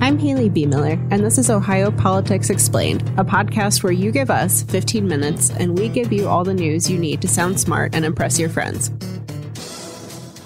I'm Haley B. Miller, and this is Ohio Politics Explained, a podcast where you give us 15 minutes and we give you all the news you need to sound smart and impress your friends.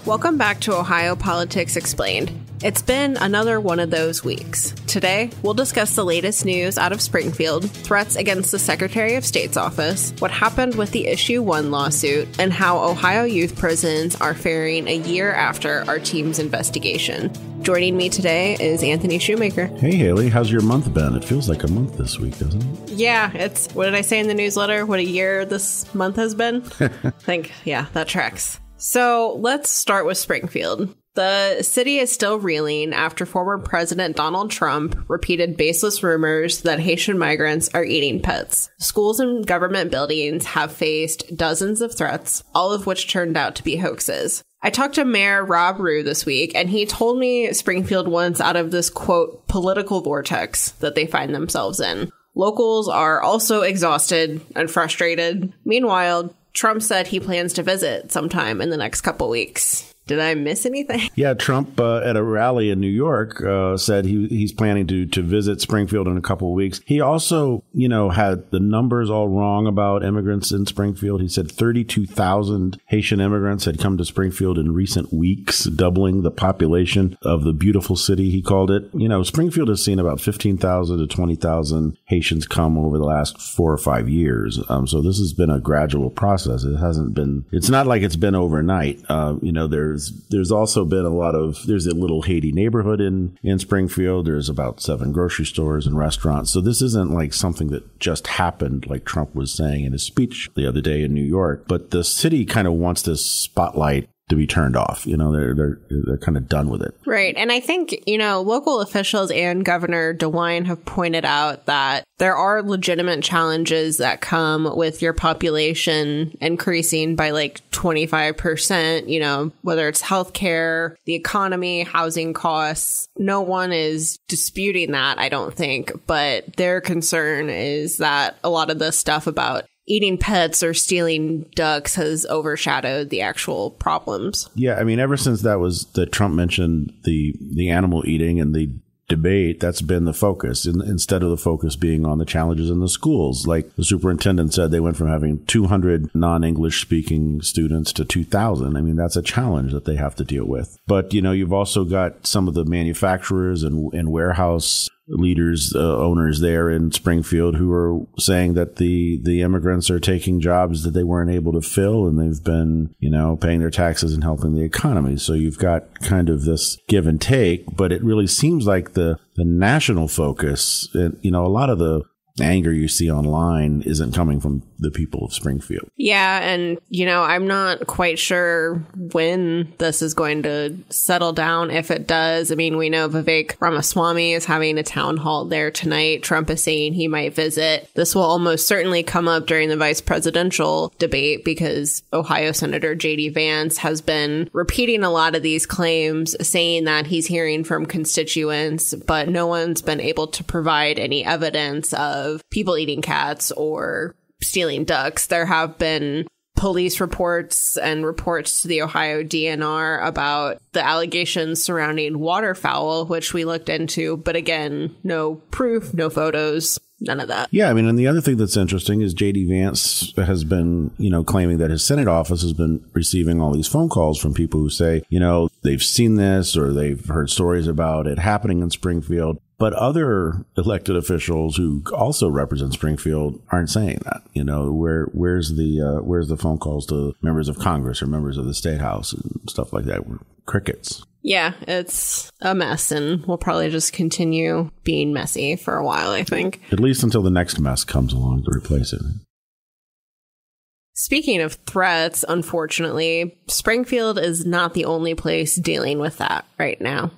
Welcome back to Ohio Politics Explained. It's been another one of those weeks. Today, we'll discuss the latest news out of Springfield, threats against the Secretary of State's office, what happened with the Issue 1 lawsuit, and how Ohio youth prisons are faring a year after our team's investigation. Joining me today is Anthony Shoemaker. Hey, Haley. How's your month been? It feels like a month this week, doesn't it? Yeah, it's, what did I say in the newsletter? What a year this month has been? I think, yeah, that tracks. So let's start with Springfield. The city is still reeling after former President Donald Trump repeated baseless rumors that Haitian migrants are eating pets. Schools and government buildings have faced dozens of threats, all of which turned out to be hoaxes. I talked to Mayor Rob Rue this week, and he told me Springfield wants out of this, quote, political vortex that they find themselves in. Locals are also exhausted and frustrated. Meanwhile, Trump said he plans to visit sometime in the next couple weeks. Did I miss anything? Yeah, Trump at a rally in New York said he's planning to visit Springfield in a couple of weeks. He also, had the numbers all wrong about immigrants in Springfield. He said 32,000 Haitian immigrants had come to Springfield in recent weeks, doubling the population of the beautiful city, he called it. Springfield has seen about 15,000 to 20,000 Haitians come over the last 4 or 5 years. So this has been a gradual process. It's not like it's been overnight. There's also been there's a little Haiti neighborhood in Springfield. There's about 7 grocery stores and restaurants. So this isn't like something that just happened, like Trump was saying in his speech the other day in New York. But the city kind of wants this spotlight to be turned off. They're kind of done with it. Right. And I think, local officials and Governor DeWine have pointed out that there are legitimate challenges that come with your population increasing by like 25%, whether it's healthcare, the economy, housing costs. No one is disputing that, I don't think. But their concern is that a lot of the stuff about eating pets or stealing ducks has overshadowed the actual problems. Yeah, ever since that Trump mentioned the animal eating and the debate, that's been the focus, instead of the focus being on the challenges in the schools. Like the superintendent said, they went from having 200 non-English speaking students to 2,000. That's a challenge that they have to deal with. But, you've also got some of the manufacturers and warehouse leaders, owners there in Springfield who are saying that the immigrants are taking jobs that they weren't able to fill, and they've been, paying their taxes and helping the economy. So you've got kind of this give and take, but it really seems like the national focus, a lot of the anger you see online isn't coming from the people of Springfield. Yeah, and, I'm not quite sure when this is going to settle down, if it does. We know Vivek Ramaswamy is having a town hall there tonight. Trump is saying he might visit. This will almost certainly come up during the vice presidential debate because Ohio Senator J.D. Vance has been repeating a lot of these claims, saying that he's hearing from constituents, but no one's been able to provide any evidence of people eating cats or stealing ducks. There have been police reports and reports to the Ohio DNR about the allegations surrounding waterfowl, which we looked into. But again, no proof, no photos, none of that. Yeah, and the other thing that's interesting is J.D. Vance has been, claiming that his Senate office has been receiving all these phone calls from people who say, they've seen this or they've heard stories about it happening in Springfield. But other elected officials who also represent Springfield aren't saying that. Where's the phone calls to members of Congress or members of the State House and stuff like that? Crickets. Yeah, it's a mess, and we'll probably just continue being messy for a while, I think. At least until the next mess comes along to replace it. Speaking of threats, unfortunately, Springfield is not the only place dealing with that right now.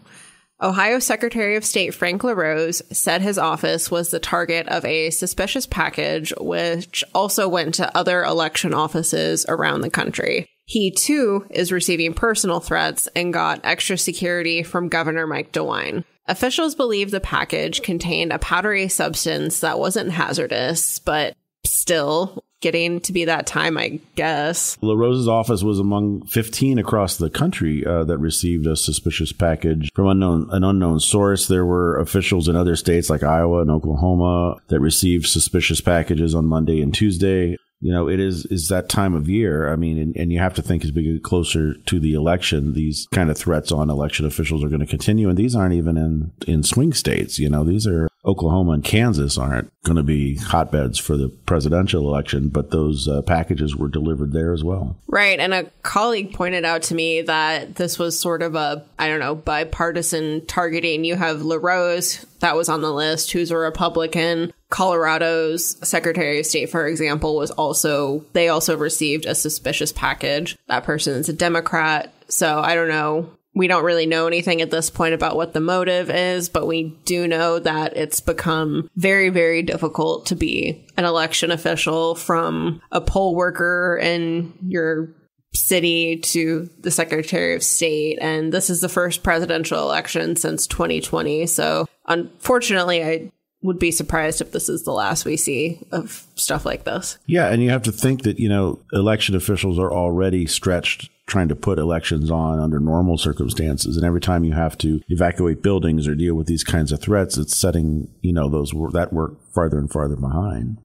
Ohio Secretary of State Frank LaRose said his office was the target of a suspicious package, which also went to other election offices around the country. He, too, is receiving personal threats and got extra security from Governor Mike DeWine. Officials believe the package contained a powdery substance that wasn't hazardous, but still getting to be that time, I guess. LaRose's office was among 15 across the country that received a suspicious package from an unknown source. There were officials in other states like Iowa and Oklahoma that received suspicious packages on Monday and Tuesday. It is that time of year. I mean, and you have to think as we get closer to the election, these kind of threats on election officials are going to continue. And these aren't even in swing states. These are Oklahoma and Kansas aren't going to be hotbeds for the presidential election, but those packages were delivered there as well. Right. And a colleague pointed out to me that this was sort of a, bipartisan targeting. You have LaRose, that was on the list, who's a Republican. Colorado's Secretary of State, for example, they also received a suspicious package. That person is a Democrat. So I don't know. We don't really know anything at this point about what the motive is, but we do know that it's become very, very difficult to be an election official, from a poll worker in your city to the Secretary of State. And this is the first presidential election since 2020. So unfortunately, I would be surprised if this is the last we see of stuff like this. Yeah, and you have to think that, election officials are already stretched trying to put elections on under normal circumstances. And every time you have to evacuate buildings or deal with these kinds of threats, it's setting, that work farther and farther behind.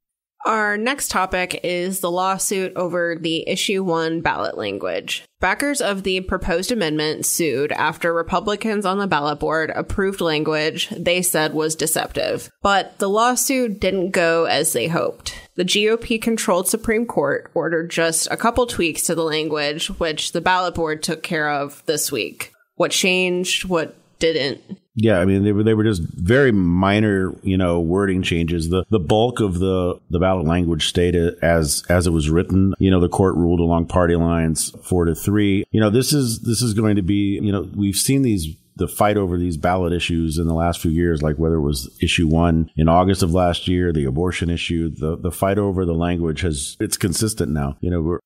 Our next topic is the lawsuit over the Issue 1 ballot language. Backers of the proposed amendment sued after Republicans on the ballot board approved language they said was deceptive. But the lawsuit didn't go as they hoped. The GOP-controlled Supreme Court ordered just a couple tweaks to the language, which the ballot board took care of this week. What changed? What didn't? Yeah, I mean, they were just very minor, wording changes. The bulk of the ballot language stayed as it was written. The court ruled along party lines 4-3. This is going to be, we've seen the fight over these ballot issues in the last few years, like whether it was Issue 1 in August of last year, the abortion issue, the fight over the language it's consistent now,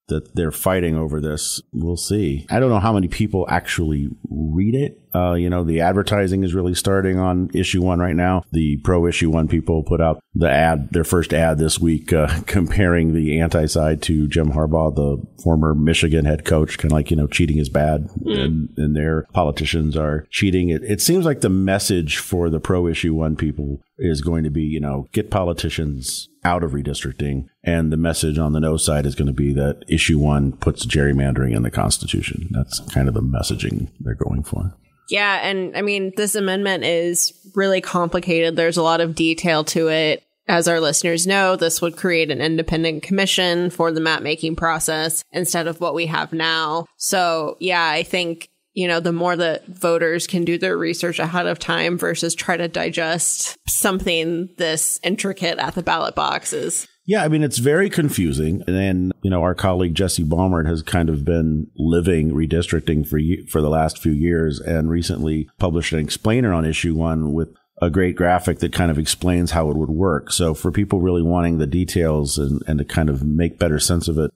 that they're fighting over this. We'll see. I don't know how many people actually read it. The advertising is really starting on Issue 1 right now. The pro Issue 1 people put out their first ad this week, comparing the anti-side to Jim Harbaugh, the former Michigan head coach, kind of like, cheating is bad and their politicians are cheating. It seems like the message for the pro Issue 1 people is going to be, get politicians out of redistricting. And the message on the no side is going to be that Issue 1 puts gerrymandering in the Constitution. That's kind of the messaging they're going for. Yeah, and I mean, this amendment is really complicated. There's a lot of detail to it. As our listeners know, this would create an independent commission for the map-making process instead of what we have now. So, yeah, I think, the more that voters can do their research ahead of time versus try to digest something this intricate at the ballot boxes. Yeah, I mean, it's very confusing. And then, our colleague Jesse Baumert has kind of been living redistricting for the last few years and recently published an explainer on Issue 1 with a great graphic that kind of explains how it would work. So for people really wanting the details and to kind of make better sense of it,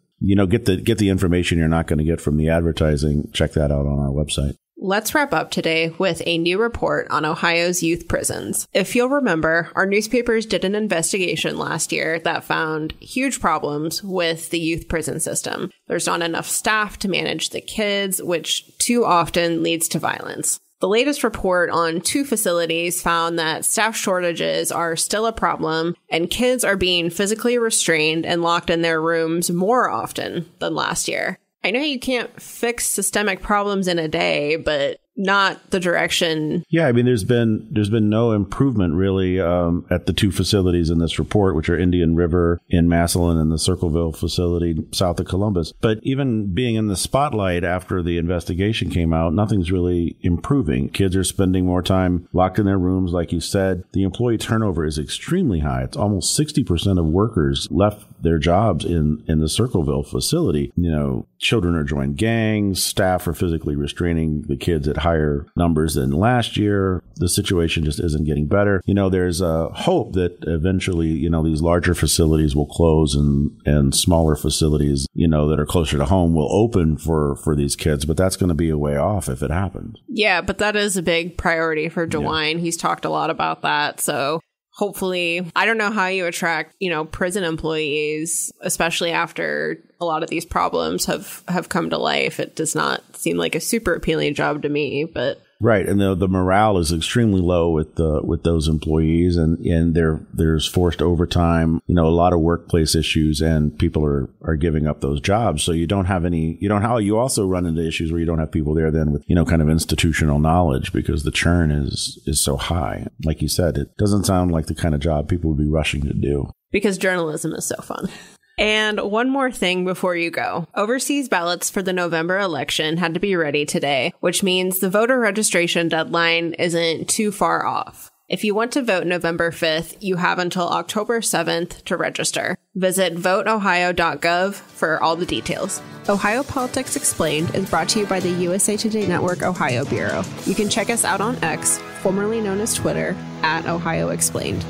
get the information you're not going to get from the advertising. Check that out on our website. Let's wrap up today with a new report on Ohio's youth prisons. If you'll remember, our newspapers did an investigation last year that found huge problems with the youth prison system. There's not enough staff to manage the kids, which too often leads to violence. The latest report on 2 facilities found that staff shortages are still a problem, and kids are being physically restrained and locked in their rooms more often than last year. I know you can't fix systemic problems in a day, but not the direction. Yeah, I mean, there's been no improvement really at the 2 facilities in this report, which are Indian River in Massillon and the Circleville facility south of Columbus. But even being in the spotlight after the investigation came out, nothing's really improving. Kids are spending more time locked in their rooms, like you said. The employee turnover is extremely high. It's almost 60% of workers left their jobs in the Circleville facility. Children are joining gangs. Staff are physically restraining the kids at higher numbers than last year. The situation just isn't getting better. There's a hope that eventually, these larger facilities will close and smaller facilities, that are closer to home will open for these kids. But that's going to be a way off if it happens. Yeah, but that is a big priority for DeWine. Yeah. He's talked a lot about that. So hopefully, I don't know how you attract, prison employees, especially after a lot of these problems have come to life. It does not seem like a super appealing job to me, but. Right, and the morale is extremely low with those employees, and there's forced overtime, a lot of workplace issues, and people are giving up those jobs. So you you also run into issues where you don't have people there then with kind of institutional knowledge, because the churn is so high. Like you said, it doesn't sound like the kind of job people would be rushing to do. Because journalism is so fun. And one more thing before you go. Overseas ballots for the November election had to be ready today, which means the voter registration deadline isn't too far off. If you want to vote November 5th, you have until October 7th to register. Visit voteohio.gov for all the details. Ohio Politics Explained is brought to you by the USA Today Network Ohio Bureau. You can check us out on X, formerly known as Twitter, @Ohio Explained.